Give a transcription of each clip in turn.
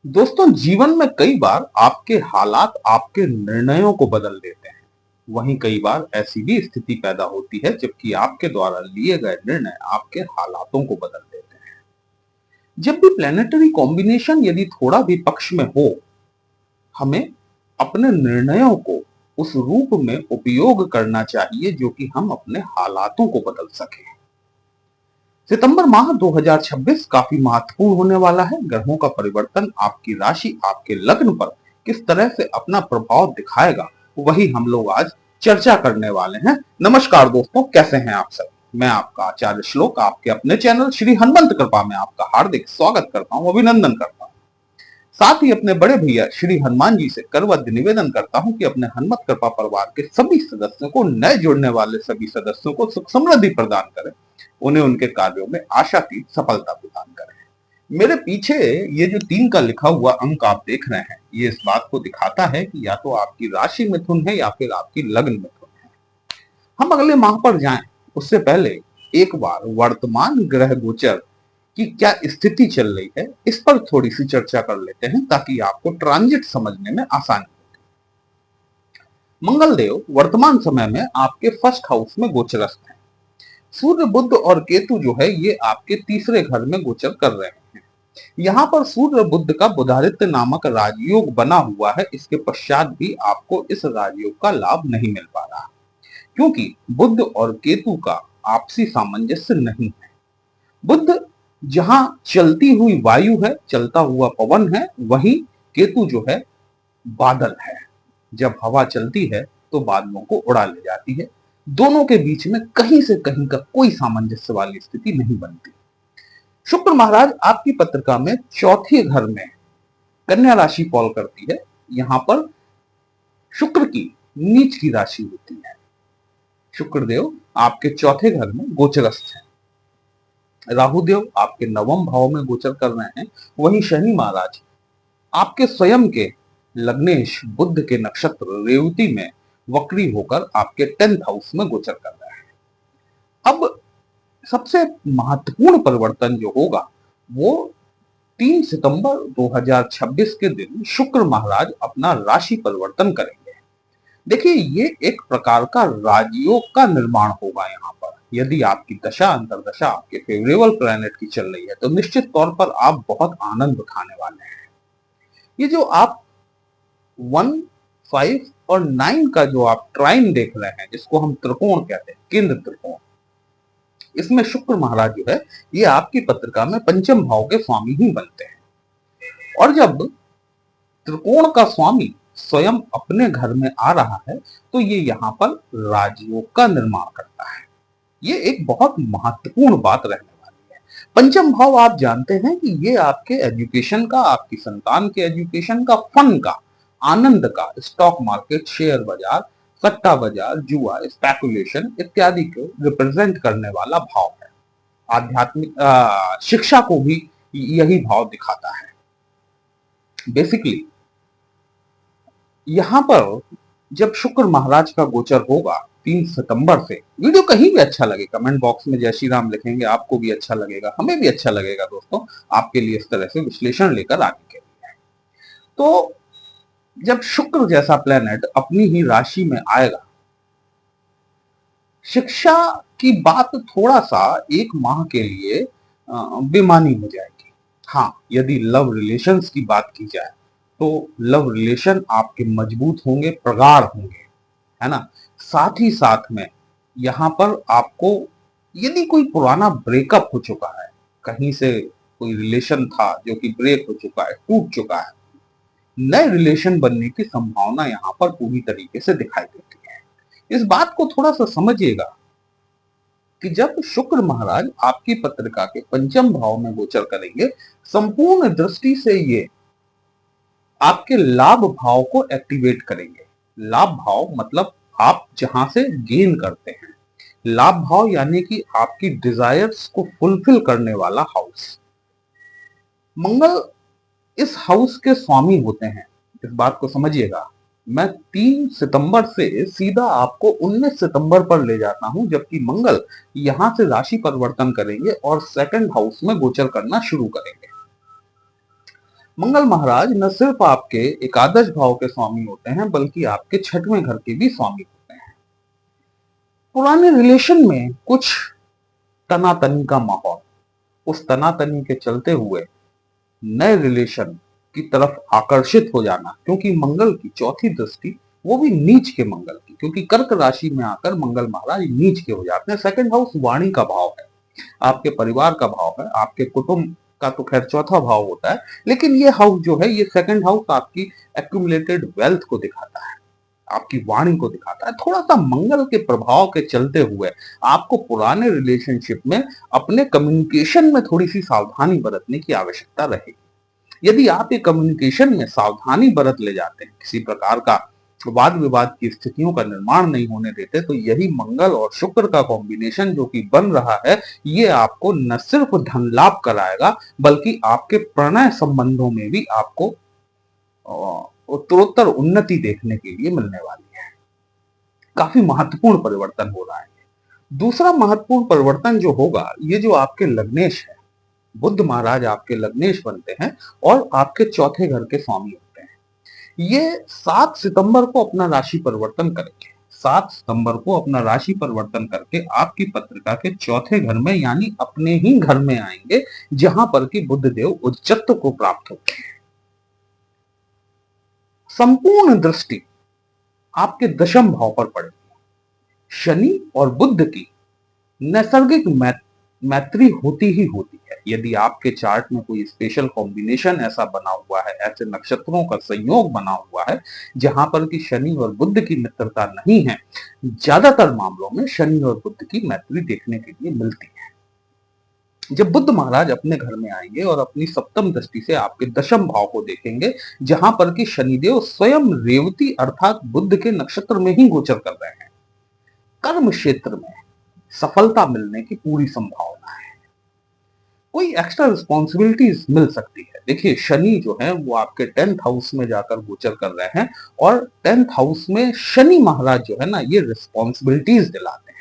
दोस्तों, जीवन में कई बार आपके हालात आपके निर्णयों को बदल देते हैं। वहीं कई बार ऐसी भी स्थिति पैदा होती है जबकि आपके द्वारा लिए गए निर्णय आपके हालातों को बदल देते हैं। जब भी प्लेनेटरी कॉम्बिनेशन यदि थोड़ा भी पक्ष में हो, हमें अपने निर्णयों को उस रूप में उपयोग करना चाहिए जो कि हम अपने हालातों को बदल सकें। सितंबर माह 2026 काफी महत्वपूर्ण होने वाला है। ग्रहों का परिवर्तन आपकी राशि, आपके लग्न पर किस तरह से अपना प्रभाव दिखाएगा, वही हम लोग आज चर्चा करने वाले हैं। नमस्कार दोस्तों, कैसे हैं आप सब? मैं आपका आचार्य श्लोक आपके अपने चैनल श्री हनुमंत कृपा में आपका हार्दिक स्वागत करता हूं, अभिनंदन करता हूं। साथ ही अपने बड़े भैया श्री हनुमान जी से करवद्य निवेदन करता हूं कि अपने हनुमत कृपा परिवार के सभी सदस्यों को, नए जुड़ने वाले सभी सदस्यों को सुख समृद्धि प्रदान करें, उन्हें उनके कार्यों में आशातीत सफलता प्रदान करें। मेरे पीछे ये जो 3 का लिखा हुआ अंक आप देख रहे हैं, ये इस बात को दिखाता है कि या तो आपकी राशि मिथुन है या फिर आपकी लग्न मिथुन है। हम अगले माह पर जाएं उससे पहले एक बार वर्तमान ग्रह गोचर की क्या स्थिति चल रही है, इस पर थोड़ी सी चर्चा कर लेते हैं ताकि आपको ट्रांजिट समझने में आसानी हो। मंगल देव वर्तमान समय में आपके फर्स्ट हाउस में गोचरस्थ हैं। सूर्य, बुध और केतु जो है ये आपके तीसरे घर में गोचर कर रहे हैं। यहाँ पर सूर्य बुध का बुधादित्य नामक राजयोग बना हुआ है। इसके पश्चात भी आपको इस राजयोग का लाभ नहीं मिल पा रहा क्योंकि बुध और केतु का आपसी सामंजस्य नहीं है। बुध जहां चलती हुई वायु है, चलता हुआ पवन है, वहीं केतु जो है बादल है। जब हवा चलती है तो बादलों को उड़ा ले जाती है। दोनों के बीच में कहीं से कहीं का कोई सामंजस्य वाली स्थिति नहीं बनती। शुक्र महाराज आपकी पत्रिका में चौथे घर में कन्या राशि फॉल करती है। यहां पर शुक्र की नीच की राशि होती है। शुक्रदेव आपके चौथे घर में गोचरस्थ है। राहुदेव आपके नवम भाव में गोचर कर रहे हैं। वहीं शनि महाराज आपके स्वयं के लग्नेश बुध के नक्षत्र रेवती में वक्री होकर आपके 10th हाउस में गोचर कर रहा है। अब सबसे महत्वपूर्ण परिवर्तन जो होगा वो 3 सितंबर 2026 के दिन शुक्र महाराज अपना राशि परिवर्तन करेंगे। देखिए, ये एक प्रकार का राजयोग का निर्माण होगा। यहाँ पर यदि आपकी दशा अंतरदशा आपके फेवरेबल प्लैनेट की चल रही है तो निश्चित तौर पर आप बहुत आनंद उठाने वाले हैं। ये जो आप 1, 5 और 9 का जो आप ट्राइन देख रहे हैं, जिसको हम त्रिकोण कहते हैं, केंद्र त्रिकोण, इसमें शुक्र महाराज जो है ये आपकी पत्रिका में पंचम भाव के स्वामी ही बनते हैं। और जब त्रिकोण का स्वामी स्वयं अपने घर में आ रहा है तो ये यहाँ पर राजयोग का निर्माण करता है। ये एक बहुत महत्वपूर्ण बात रहने वाली है। पंचम भाव आप जानते हैं कि ये आपके एजुकेशन का, आपकी संतान के एजुकेशन का, फन का, आनंद का, स्टॉक मार्केट, शेयर बाजार, सट्टा बाजार, जुआ, स्पेकुलेशन इत्यादि को रिप्रेजेंट करने वाला भाव है। आध्यात्मिक शिक्षा को भी यही भाव दिखाता है। बेसिकली यहां पर जब शुक्र महाराज का गोचर होगा 3 सितंबर से, वीडियो कहीं भी अच्छा लगे कमेंट बॉक्स में जय श्री राम लिखेंगे, आपको भी अच्छा लगेगा, हमें भी अच्छा लगेगा दोस्तों, आपके लिए इस तरह से विश्लेषण लेकर आने के लिए। तो जब शुक्र जैसा प्लेनेट अपनी ही राशि में आएगा, शिक्षा की बात थोड़ा सा एक माह के लिए बेमानी हो जाएगी। हाँ, यदि लव रिलेशंस की बात की जाए तो लव रिलेशन आपके मजबूत होंगे, प्रगाढ़ होंगे, है ना। साथ ही साथ में यहाँ पर आपको यदि कोई पुराना ब्रेकअप हो चुका है, कहीं से कोई रिलेशन था जो कि ब्रेक हो चुका है, टूट चुका है, नए रिलेशन बनने की संभावना यहाँ पर पूरी तरीके से दिखाई देती है। इस बात को थोड़ा सा समझिएगा कि जब शुक्र महाराज आपकी पत्रिका के पंचम भाव में गोचर करेंगे, संपूर्ण दृष्टि से ये आपके लाभ भाव को एक्टिवेट करेंगे। लाभ भाव मतलब आप जहां से गेन करते हैं। लाभ भाव यानी कि आपकी डिजायर्स को फुलफिल करने वाला हाउस। मंगल इस हाउस के स्वामी होते हैं, इस बात को समझिएगा। मैं 3 सितंबर से सीधा आपको 19 सितंबर पर ले जाता हूं, जबकि मंगल यहां से राशि परिवर्तन करेंगे और सेकंड हाउस में गोचर करना शुरू करेंगे। मंगल महाराज न सिर्फ आपके एकादश भाव के स्वामी होते हैं बल्कि आपके छठवें घर के भी स्वामी होते हैं। पुराने रिलेशन में कुछ तनातनी का माहौल, उस तनातनी के चलते हुए नए रिलेशन की तरफ आकर्षित हो जाना, क्योंकि मंगल की चौथी दृष्टि, वो भी नीच के मंगल की, क्योंकि कर्क राशि में आकर मंगल महाराज नीच के हो जाते हैं। सेकंड हाउस वाणी का भाव है, आपके परिवार का भाव है, आपके कुटुंब का तो खैर चौथा भाव होता है, लेकिन ये हाउस जो है, ये सेकंड हाउस आपकी एक्यूमुलेटेड वेल्थ को दिखाता है, आपकी वाणी को दिखाता है। थोड़ा सा मंगल के प्रभाव के चलते हुए आपको पुराने रिलेशनशिप में अपने कम्युनिकेशन में थोड़ी सी सावधानी बरतने की आवश्यकता रहेगी। यदि आप ये कम्युनिकेशन में सावधानी बरत ले जाते हैं, किसी प्रकार का वाद विवाद की स्थितियों का निर्माण नहीं होने देते, तो यही मंगल और शुक्र का कॉम्बिनेशन जो कि बन रहा है, ये आपको न सिर्फ धन लाभ कराएगा बल्कि आपके प्रणय संबंधों में भी आपको उत्तरोत्तर उन्नति देखने के लिए मिलने वाली है। काफी महत्वपूर्ण परिवर्तन हो रहा है। दूसरा महत्वपूर्ण परिवर्तन जो होगा, ये जो आपके लग्नेश है, बुध महाराज आपके लग्नेश बनते हैं और आपके चौथे घर के स्वामी होते हैं। ये 7 सितंबर को अपना राशि परिवर्तन करेंगे। 7 सितंबर को अपना राशि परिवर्तन करके आपकी पत्रिका के चौथे घर में, यानी अपने ही घर में आएंगे, जहां पर कि बुध देव उच्चत्व को प्राप्त होते हैं। संपूर्ण दृष्टि आपके दशम भाव पर पड़ेगी। शनि और बुध की नैसर्गिक मैत्री होती ही होती है। यदि आपके चार्ट में कोई स्पेशल कॉम्बिनेशन ऐसा बना हुआ है, ऐसे नक्षत्रों का संयोग बना हुआ है जहां पर कि शनि और बुध की मित्रता नहीं है, ज्यादातर मामलों में शनि और बुध की मैत्री देखने के लिए मिलती है। जब बुध महाराज अपने घर में आएंगे और अपनी सप्तम दृष्टि से आपके दशम भाव को देखेंगे, जहां पर कि शनिदेव स्वयं रेवती अर्थात बुध के नक्षत्र में ही गोचर कर रहे हैं, कर्म क्षेत्र में सफलता मिलने की पूरी संभावना है। कोई एक्स्ट्रा रिस्पॉन्सिबिलिटीज मिल सकती है। देखिए, शनि जो है वो आपके 10th हाउस में जाकर गोचर कर रहे हैं और 10th हाउस में शनि महाराज जो है ना, ये रिस्पॉन्सिबिलिटीज दिलाते हैं।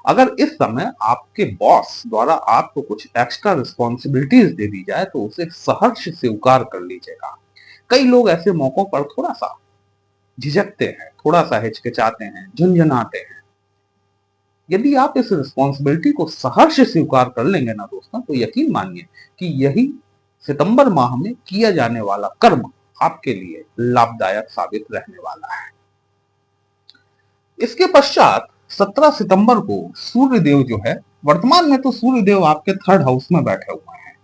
अगर इस समय आपके बॉस द्वारा आपको कुछ एक्स्ट्रा रिस्पॉन्सिबिलिटीज दे दी जाए तो उसे सहर्ष स्वीकार कर लीजिएगा। कई लोग ऐसे मौकों पर थोड़ा सा झिझकते हैं, थोड़ा सा हिचकिचाते हैं, झुंझुनाते हैं। यदि आप इस रिस्पॉन्सिबिलिटी को सहर्ष स्वीकार कर लेंगे ना दोस्तों, तो यकीन मानिए कि यही सितंबर माह में किया जाने वाला कर्म आपके लिए लाभदायक साबित रहने वाला है। इसके पश्चात 17 सितंबर को सूर्य देव जो है, वर्तमान में तो सूर्य देव आपके 3rd हाउस में बैठे हुए हैं।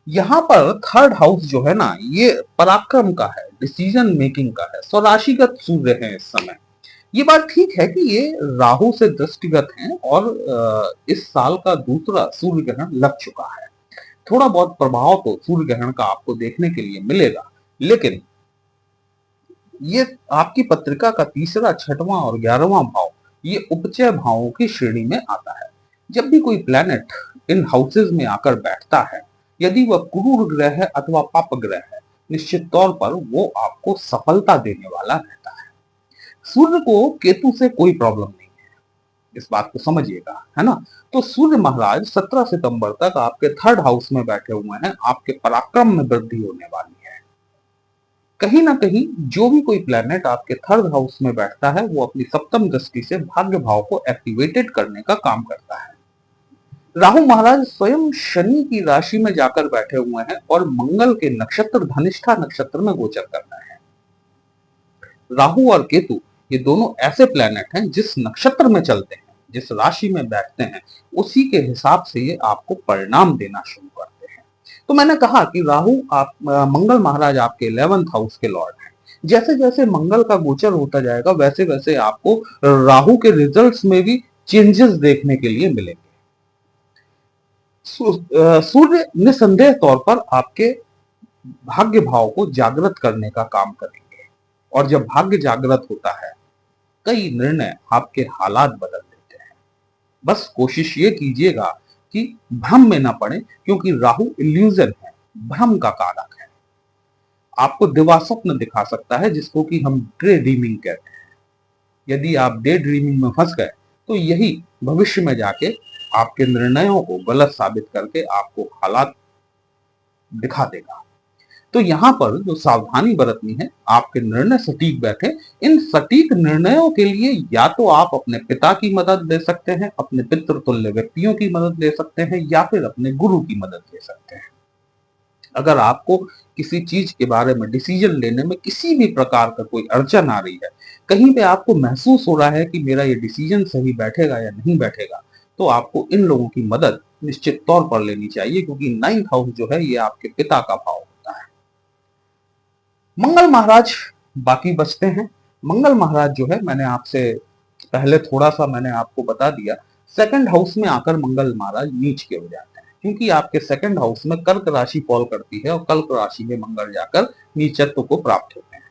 यहाँ पर 3rd हाउस जो है ना, ये पराक्रम का है, डिसीजन मेकिंग का है, स्वराशिगत सूर्य है इस समय। ये बात ठीक है कि ये राहु से दृष्टिगत हैं और इस साल का दूसरा सूर्य ग्रहण लग चुका है। थोड़ा बहुत प्रभाव तो सूर्य ग्रहण का आपको देखने के लिए मिलेगा, लेकिन ये आपकी पत्रिका का तीसरा, छठवां और 11वां भाव, ये उपचय भावों की श्रेणी में आता है। जब भी कोई प्लैनेट इन हाउसेज में आकर बैठता है, यदि वह क्रूर ग्रह है अथवा पाप ग्रह है, निश्चित तौर पर वो आपको सफलता देने वाला रहता है। सूर्य को केतु से कोई प्रॉब्लम नहीं है, इस बात को समझिएगा, है ना। तो सूर्य महाराज 17 सितंबर तक आपके 3rd हाउस में बैठे हुए हैं, आपके पराक्रम में वृद्धि होने वाली है। कहीं ना कहीं जो भी कोई प्लैनेट आपके 3rd हाउस में बैठता है, वो अपनी सप्तम दृष्टि से भाग्य भाव को एक्टिवेटेड करने का काम करता है। राहु महाराज स्वयं शनि की राशि में जाकर बैठे हुए हैं और मंगल के नक्षत्र धनिष्ठा नक्षत्र में गोचर कर रहे हैं। राहु और केतु ये दोनों ऐसे प्लैनेट हैं, जिस नक्षत्र में चलते हैं, जिस राशि में बैठते हैं, उसी के हिसाब से ये आपको परिणाम देना शुरू करते हैं। तो मैंने कहा कि मंगल महाराज आपके 11th हाउस के लॉर्ड हैं। जैसे जैसे मंगल का गोचर होता जाएगा, वैसे वैसे आपको राहु के रिजल्ट्स में भी चेंजेस देखने के लिए मिलेंगे। सूर्य निसंदेह तौर पर आपके भाग्य भाव को जागृत करने का काम करेंगे, और जब भाग्य जागृत होता है, कई निर्णय आपके हालात बदल देते हैं। बस कोशिश ये कीजिएगा कि भ्रम में ना पड़े, क्योंकि राहु इल्यूजन है, भ्रम का कारक है। आपको दिवा स्वप्न दिखा सकता है, जिसको कि हम डे ड्रीमिंग कहते हैं। यदि आप डे ड्रीमिंग में फंस गए, तो यही भविष्य में जाके आपके निर्णयों को गलत साबित करके आपको हालात दिखा देगा। तो यहाँ पर जो सावधानी बरतनी है, आपके निर्णय सटीक बैठे। इन सटीक निर्णयों के लिए या तो आप अपने पिता की मदद ले सकते हैं, अपने पितृतुल्य व्यक्तियों की मदद ले सकते हैं, या फिर अपने गुरु की मदद ले सकते हैं। अगर आपको किसी चीज के बारे में डिसीजन लेने में किसी भी प्रकार का कोई अड़चन आ रही है, कहीं पे आपको महसूस हो रहा है कि मेरा ये डिसीजन सही बैठेगा या नहीं बैठेगा, तो आपको इन लोगों की मदद निश्चित तौर पर लेनी चाहिए, क्योंकि 9th हाउस जो है ये आपके पिता का भाव होता है। मंगल महाराज बाकी बचते हैं। मंगल महाराज जो है, मैंने आपसे पहले थोड़ा सा मैंने आपको बता दिया, सेकंड हाउस में आकर मंगल महाराज नीच के हो जाते हैं, क्योंकि आपके सेकंड हाउस में कर्क राशि फॉल करती है और कर्क राशि में मंगल जाकर नीचत्व को प्राप्त होते हैं।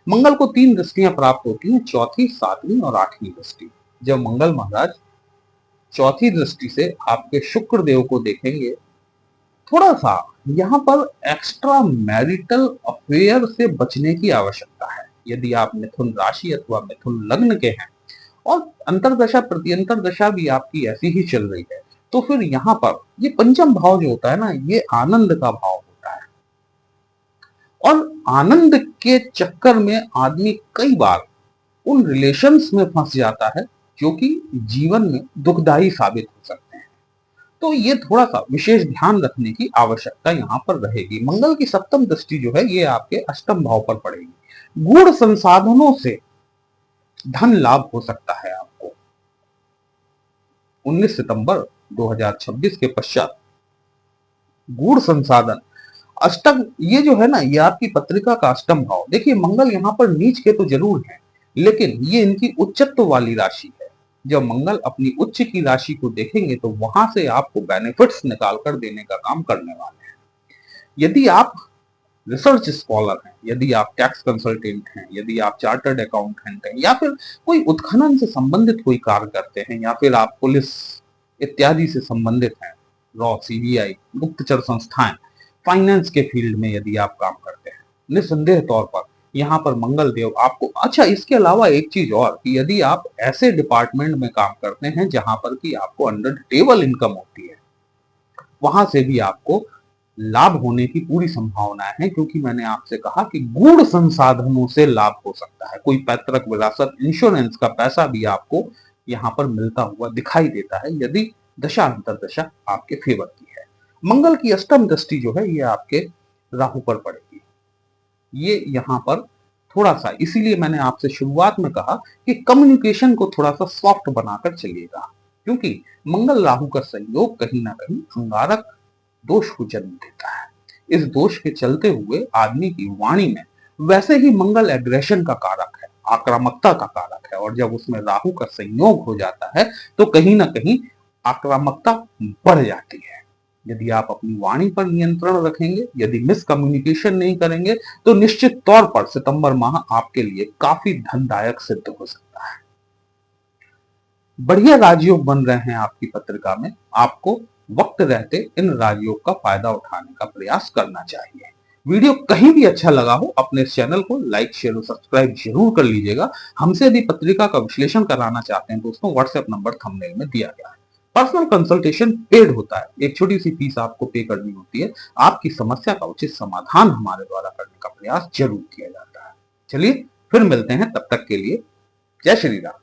मंगल को 3 दृष्टियां प्राप्त होती हैं, चौथी, 7वीं और 8वीं दृष्टि। जब मंगल महाराज चौथी दृष्टि से आपके शुक्र देव को देखेंगे, थोड़ा सा यहाँ पर एक्स्ट्रा मैरिटल अफेयर से बचने की आवश्यकता है। यदि आप मिथुन राशि अथवा मिथुन लग्न के हैं और अंतरदशा प्रत्यंतर दशा भी आपकी ऐसी ही चल रही है, तो फिर यहाँ पर ये पंचम भाव जो होता है ना, ये आनंद का भाव होता है। और आनंद के चक्कर में आदमी कई बार उन रिलेशंस में फंस जाता है जो कि जीवन में दुखदायी साबित हो सकते हैं। तो ये थोड़ा सा विशेष ध्यान रखने की आवश्यकता यहाँ पर रहेगी। मंगल की 7वीं दृष्टि जो है ये आपके अष्टम भाव पर पड़ेगी। गूढ़ संसाधनों से धन लाभ हो सकता है आपको 19 सितंबर 2026 के पश्चात। गूढ़ संसाधन अष्टम, ये जो है ना, ये आपकी पत्रिका का अष्टम भाव। देखिए मंगल यहाँ पर नीच के तो जरूर है, लेकिन ये इनकी उच्चत्व वाली राशि है। जब मंगल अपनी उच्च की राशि को देखेंगे तो वहां से आपको बेनिफिट्स निकाल कर देने का काम करने वाले हैं। यदि आप रिसर्च स्कॉलर हैं, यदि आप टैक्स कंसल्टेंट हैं, यदि आप चार्टर्ड अकाउंटेंट हैं, या फिर कोई उत्खनन से संबंधित कोई कार्य करते हैं, या फिर आप पुलिस इत्यादि से संबंधित हैं, रॉ, सीबीआई, गुप्तचर संस्थाएं, फाइनेंस के फील्ड में यदि आप काम करते हैं, निसंदेह तौर पर यहाँ पर मंगल देव आपको। अच्छा, इसके अलावा एक चीज और कि यदि आप ऐसे डिपार्टमेंट में काम करते हैं जहां पर कि आपको अंडर टेबल इनकम होती है, वहां से भी आपको लाभ होने की पूरी संभावना है, क्योंकि मैंने आपसे कहा कि गूढ़ संसाधनों से लाभ हो सकता है। कोई पैतृक विरासत, इंश्योरेंस का पैसा भी आपको यहाँ पर मिलता हुआ दिखाई देता है, यदि दशा अंतरदशा आपके फेवर की है। मंगल की अष्टम दृष्टि जो है ये आपके राहु पर पड़ेगी। ये यहाँ पर थोड़ा सा, इसीलिए मैंने आपसे शुरुआत में कहा कि कम्युनिकेशन को थोड़ा सा सॉफ्ट बनाकर चलिएगा, क्योंकि मंगल राहु का संयोग कहीं ना कहीं अंगारक दोष को जन्म देता है। इस दोष के चलते हुए आदमी की वाणी में, वैसे ही मंगल एग्रेशन का कारक है, आक्रामकता का कारक है, और जब उसमें राहु का संयोग हो जाता है तो कहीं ना कहीं आक्रामकता बढ़ जाती है। यदि आप अपनी वाणी पर नियंत्रण रखेंगे, यदि मिसकम्युनिकेशन नहीं करेंगे, तो निश्चित तौर पर सितंबर माह आपके लिए काफी धनदायक सिद्ध हो सकता है। बढ़िया राजयोग बन रहे हैं आपकी पत्रिका में, आपको वक्त रहते इन राजयोग का फायदा उठाने का प्रयास करना चाहिए। वीडियो कहीं भी अच्छा लगा हो, अपने चैनल को लाइक, शेयर और सब्सक्राइब जरूर कर लीजिएगा। हमसे यदि पत्रिका का विश्लेषण कराना चाहते हैं दोस्तों, व्हाट्सएप नंबर थंबनेल में दिया गया है। पर्सनल कंसल्टेशन पेड होता है, एक छोटी सी फीस आपको पे करनी होती है। आपकी समस्या का उचित समाधान हमारे द्वारा करने का प्रयास जरूर किया जाता है। चलिए फिर मिलते हैं, तब तक के लिए जय श्री राम।